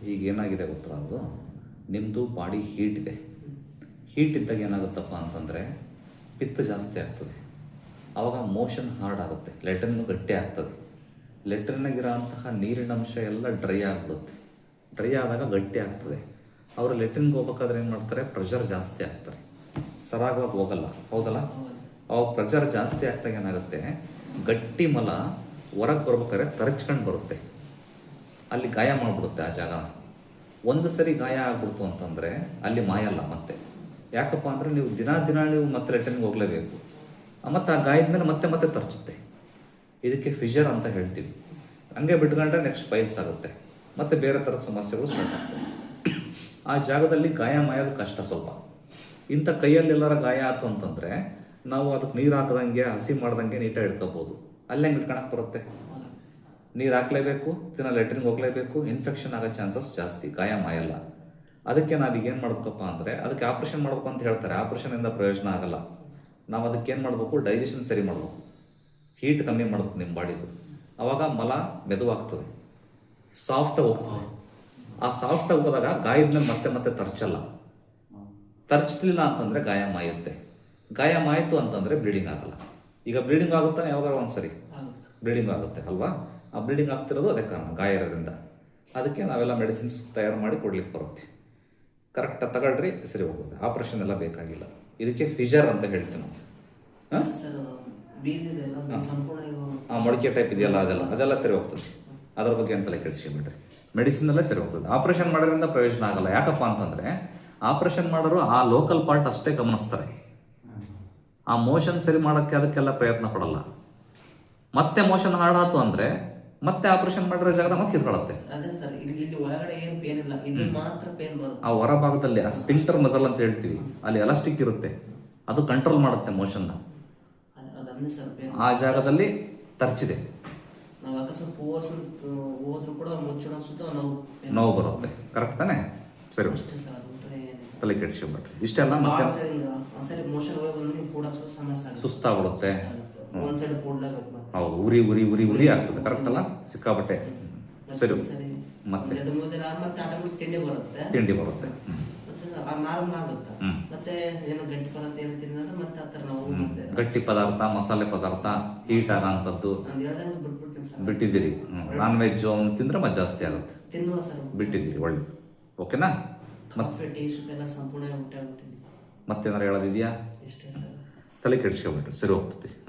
ಈಗ ಏನಾಗಿದೆ ಗೊತ್ತಾ, ಅದು ನಿಮ್ಮದು ಬಾಡಿ ಹೀಟ್ ಇದೆ. ಹೀಟ್ ಇದ್ದಾಗ ಏನಾಗುತ್ತಪ್ಪ ಅಂತಂದರೆ ಪಿತ್ತ ಜಾಸ್ತಿ ಆಗ್ತದೆ. ಆವಾಗ ಮೋಷನ್ ಹಾರ್ಡ್ ಆಗುತ್ತೆ, ಲೆಟ್ರಿನ್ನು ಗಟ್ಟಿ ಆಗ್ತದೆ. ಲೆಟ್ರಿನಾಗಿರೋಂತಹ ನೀರಿನ ಅಂಶ ಎಲ್ಲ ಡ್ರೈ ಆಗಿಬಿಡುತ್ತೆ. ಡ್ರೈ ಆದಾಗ ಗಟ್ಟಿ ಆಗ್ತದೆ. ಅವರು ಲೆಟ್ರಿನ್ಗೆ ಹೋಗ್ಬೇಕಾದ್ರೆ ಏನು ಮಾಡ್ತಾರೆ, ಪ್ರೆಷರ್ ಜಾಸ್ತಿ ಆಗ್ತಾರೆ, ಸರಾಗವಾಗಿ ಹೋಗಲ್ಲ. ಅವಾಗ ಪ್ರೆಷರ್ ಜಾಸ್ತಿ ಆಗ್ತಾಗ ಏನಾಗುತ್ತೆ, ಗಟ್ಟಿ ಮಲ ಹೊರಗೆ ಬರ್ಬೇಕಾದ್ರೆ ತರಚ್ಕೊಂಡು ಬರುತ್ತೆ, ಅಲ್ಲಿ ಗಾಯ ಮಾಡಿಬಿಡುತ್ತೆ ಆ ಜಾಗ. ಒಂದು ಸರಿ ಗಾಯ ಆಗ್ಬಿಡ್ತು ಅಂತಂದರೆ ಅಲ್ಲಿ ಮಾಯಲ್ಲ ಮತ್ತೆ. ಯಾಕಪ್ಪ ಅಂದರೆ ನೀವು ದಿನ ನೀವು ಮತ್ತೆ ಲೆಟ್ರಿನ್ಗೆ ಹೋಗಲೇಬೇಕು. ಮತ್ತು ಆ ಗಾಯದ ಮೇಲೆ ಮತ್ತೆ ತರ್ಚುತ್ತೆ. ಇದಕ್ಕೆ ಫಿಷರ್ ಅಂತ ಹೇಳ್ತೀವಿ. ಹಂಗೆ ಬಿಟ್ಕೊಂಡ್ರೆ ನೆಕ್ಸ್ಟ್ ಪೈಲ್ಸ್ ಆಗುತ್ತೆ, ಮತ್ತು ಬೇರೆ ಥರದ ಸಮಸ್ಯೆಗಳು ಸ್ಟಾರ್ಟ್ ಆಗ್ತವೆ. ಆ ಜಾಗದಲ್ಲಿ ಗಾಯ ಮಾಯೋದು ಕಷ್ಟ ಸ್ವಲ್ಪ. ಇಂಥ ಕೈಯಲ್ಲೆಲ್ಲರ ಗಾಯ ಆಯ್ತು ಅಂತಂದರೆ ನಾವು ಅದಕ್ಕೆ ನೀರು ಹಾಕದಂಗೆ, ಹಸಿ ಮಾಡ್ದಂಗೆ ನೀಟಾಗಿ ಇಟ್ಕೋಬೋದು. ಅಲ್ಲೇ ಹೆಂಗೆ ಇಟ್ಕೊಳಕ್ಕೆ ಬರುತ್ತೆ? ನೀರು ಹಾಕಲೇಬೇಕು, ದಿನ ಲೆಟ್ರಿನ್ಗೆ ಹೋಗಲೇಬೇಕು. ಇನ್ಫೆಕ್ಷನ್ ಆಗೋ ಚಾನ್ಸಸ್ ಜಾಸ್ತಿ, ಗಾಯ ಮಾಯಲ್ಲ. ಅದಕ್ಕೆ ನಾವೀಗ ಏನು ಮಾಡ್ಬೇಕಪ್ಪ ಅಂದರೆ, ಅದಕ್ಕೆ ಆಪ್ರೇಷನ್ ಮಾಡ್ಬೇಕು ಅಂತ ಹೇಳ್ತಾರೆ. ಆಪ್ರೇಷನಿಂದ ಪ್ರಯೋಜನ ಆಗಲ್ಲ. ನಾವು ಅದಕ್ಕೆ ಏನು ಮಾಡಬೇಕು, ಡೈಜೆಷನ್ ಸರಿ ಮಾಡಬೇಕು, ಹೀಟ್ ಕಮ್ಮಿ ಮಾಡಬೇಕು ನಿಮ್ಮ ಬಾಡಿದು. ಆವಾಗ ಮಲ ಮೆದುವಾಗ್ತದೆ, ಸಾಫ್ಟಾಗಿ ಹೋಗ್ತದೆ. ಆ ಸಾಫ್ಟಾಗಿ ಹೋದಾಗ ಗಾಯದ ಮೇಲೆ ಮತ್ತೆ ತರ್ಚಲ್ಲ. ತರ್ಚಲಿಲ್ಲ ಅಂತಂದರೆ ಗಾಯ ಮಾಯುತ್ತೆ. ಗಾಯ ಮಾಯಿತು ಅಂತಂದರೆ ಬ್ಲೀಡಿಂಗ್ ಆಗಲ್ಲ. ಈಗ ಬ್ಲೀಡಿಂಗ್ ಆಗುತ್ತಾನೆ ಯಾವಾಗ ಒಂದ್ಸರಿ ಬ್ಲೀಡಿಂಗ್ ಆಗುತ್ತೆ ಅಲ್ವಾ? ಆ ಬ್ಲೀಡಿಂಗ್ ಆಗ್ತಿರೋದು ಅದೇ ಕಾರಣ, ಗಾಯ ಇರೋದ್ರಿಂದ. ಅದಕ್ಕೆ ನಾವೆಲ್ಲ ಮೆಡಿಸಿನ್ಸ್ ತಯಾರು ಮಾಡಿ ಕೊಡ್ಲಿಕ್ಕೆ ಬರುತ್ತೆ. ಕರೆಕ್ಟಾಗಿ ತಗೊಳ್ರಿ, ಸರಿ ಹೋಗುತ್ತೆ. ಆಪ್ರೇಷನ್ ಎಲ್ಲ ಬೇಕಾಗಿಲ್ಲ. ಇದಕ್ಕೆ ಫಿಷರ್ ಅಂತ ಹೇಳ್ತೀವಿ ನಾವು. ಮೊಳಕೆ ಟೈಪ್ ಇದೆಯಲ್ಲ, ಅದೆಲ್ಲ ಸರಿ ಹೋಗ್ತದೆ. ಅದ್ರ ಬಗ್ಗೆ ಅಂತಲೇ ಕೆಡಿಸ್ಕೊಂಬಿಟ್ರಿ. ಮೆಡಿಸಿನ್ ಎಲ್ಲ ಸರಿ ಹೋಗ್ತದೆ. ಆಪ್ರೇಷನ್ ಮಾಡೋದ್ರಿಂದ ಪ್ರಯೋಜನ ಆಗಲ್ಲ. ಯಾಕಪ್ಪ ಅಂತಂದರೆ ಆಪ್ರೇಷನ್ ಮಾಡೋರು ಆ ಲೋಕಲ್ ಪಾರ್ಟ್ ಅಷ್ಟೇ ಗಮನಿಸ್ತಾರೆ. ಆ ಮೋಷನ್ ಸರಿ ಮಾಡೋಕ್ಕೆ ಅದಕ್ಕೆಲ್ಲ ಪ್ರಯತ್ನ ಪಡಲ್ಲ. ಮತ್ತೆ ಮೋಷನ್ ಹಾಳಾತು ಅಂದರೆ ಮತ್ತೆ ಆಪರೇಷನ್ ಮಾಡಿರೋ ಜಾಗದ ಮತ್ತೆ ಕಿತ್ಕೊಳ್ಳುತ್ತೆ. ಆ ಹೊರ ಭಾಗದಲ್ಲಿ ಆ ಸ್ಪಿಂಕ್ಟರ್ ಮಸಲ್ ಅಂತ ಹೇಳ್ತೀವಿ, ಅಲ್ಲಿ ಎಲಾಸ್ಟಿಕ್ ಇರುತ್ತೆ, ಅದು ಕಂಟ್ರೋಲ್ ಮಾಡುತ್ತೆ ಮೋಷನ್ನ. ಆ ಜಾಗದಲ್ಲಿ ತರ್ಚಿದೆ, ನೋವು ಬರುತ್ತೆ. ಕರೆಕ್ಟ್ ತಾನೆ? ಸರಿ, ತಲೆ ಕೆಡಿಸ್ಕೊಂಡ್ಬಿಟ್ರಿ. ಇಷ್ಟೆಲ್ಲ ಮತ್ತೆ ಸುಸ್ತಾಗ್ಬಿಡುತ್ತೆ. ಹೌದು, ಉರಿ ಆಗ್ತದೆ. ಕರೆಕ್ಟ್ ಅಲ್ಲ? ಸಿಕ್ಕಾಬಟ್ಟೆ. ಸರಿ, ಮತ್ತೆ ತಿಂಡಿ ಬರುತ್ತೆ. ಗಟ್ಟಿ ಪದಾರ್ಥ, ಮಸಾಲೆ ಪದಾರ್ಥ, ಹೀಟ್ ಆಗೋಂಥದ್ದು ಬಿಟ್ಟಿದ್ದೀರಿ. ನಾನ್ ವೆಜ್ ಅವನು ತಿಂದ್ರೆ ಮತ್ತೆ ಜಾಸ್ತಿ ಆಗುತ್ತೆ. ಬಿಟ್ಟಿದ್ದೀರಿ, ಒಳ್ಳೆ. ಓಕೆನಾ? ಮತ್ತೇನಾರು ಹೇಳೋದಿದೆಯಾ? ತಲೆ ಕೆಡಿಸ್ಕೊಬಿಟ್ರಿ, ಸರಿ ಹೋಗ್ತದೆ.